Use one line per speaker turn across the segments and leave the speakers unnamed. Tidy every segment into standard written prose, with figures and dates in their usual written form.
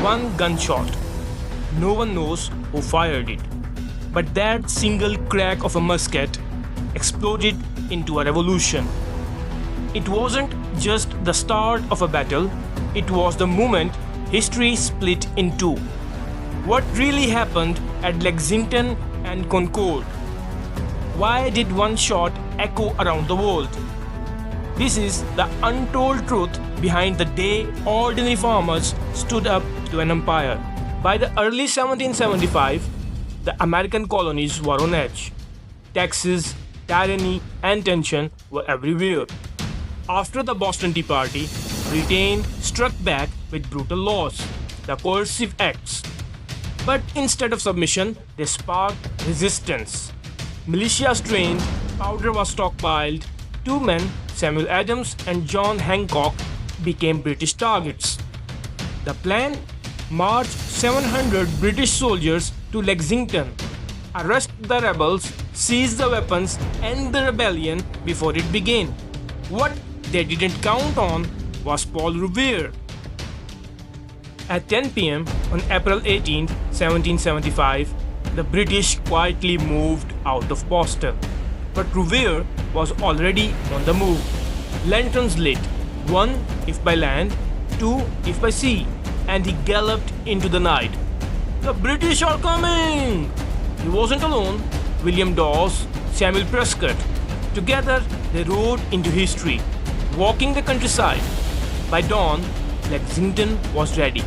One gunshot. No one knows who fired it. But that single crack of a musket exploded into a revolution. It wasn't just the start of a battle, it was the moment history split in two. What really happened at Lexington and Concord? Why did one shot echo around the world? This is the untold truth behind the day ordinary farmers stood up to an empire. By the early 1775, the American colonies were on edge. Taxes, tyranny, and tension were everywhere. After the Boston Tea Party, Britain struck back with brutal laws, the Coercive Acts. But instead of submission, they sparked resistance. Militias trained, powder was stockpiled. Two men, Samuel Adams and John Hancock, became British targets. The plan? March 700 British soldiers to Lexington, arrest the rebels, seize the weapons, end the rebellion before it began. What they didn't count on was Paul Revere. At 10 p.m. on April 18, 1775, the British quietly moved out of Boston. But Revere was already on the move. Lanterns lit, one if by land, two if by sea, and he galloped into the night. The British are coming! He wasn't alone. William Dawes, Samuel Prescott. Together they rode into history, walking the countryside. By dawn, Lexington was ready.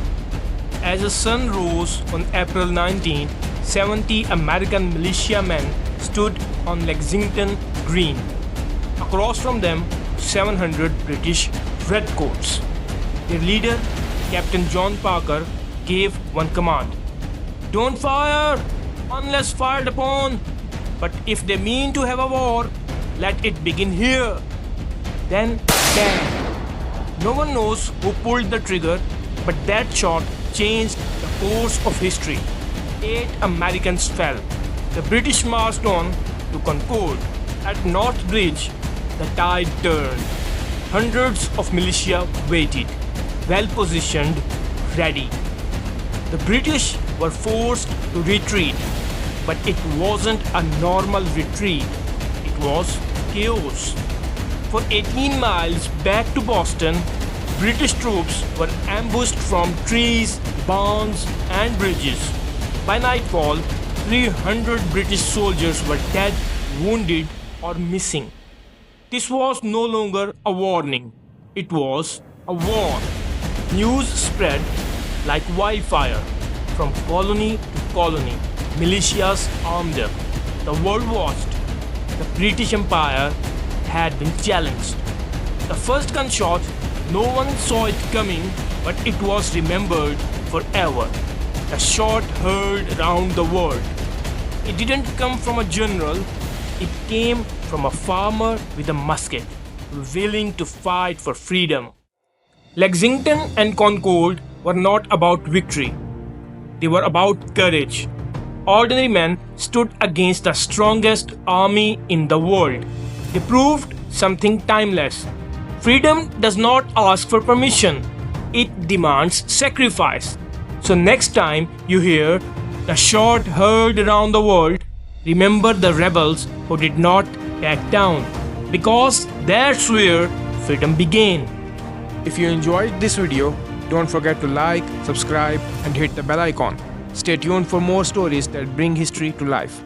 As the sun rose on April 19, 70 American militiamen stood on Lexington Green. Across from them, 700 British redcoats. Their leader, Captain John Parker, gave one command: "Don't fire unless fired upon. But if they mean to have a war, let it begin here." Then, bang! No one knows who pulled the trigger, but that shot changed the course of history. 8 Americans fell. The British marched on to Concord. At North Bridge, the tide turned. Hundreds of militia waited, well positioned, ready. The British were forced to retreat, but it wasn't a normal retreat. It was chaos. For 18 miles back to Boston, British troops were ambushed from trees, barns, and bridges. By nightfall, 300 British soldiers were dead, wounded, or missing. This was no longer a warning, it was a war. News spread like wildfire from colony to colony. Militias armed up. The world watched. The British Empire had been challenged. The first gunshot, no one saw it coming, but it was remembered forever. A shot heard around the world. It didn't come from a general, it came from a farmer with a musket, willing to fight for freedom. Lexington and Concord were not about victory. They were about courage. Ordinary men stood against the strongest army in the world. They proved something timeless. Freedom does not ask for permission. It demands sacrifice. So next time you hear the shot heard around the world, remember the rebels who did not back down, because that's where freedom began.
If you enjoyed this video, don't forget to like, subscribe, and hit the bell icon. Stay tuned for more stories that bring history to life.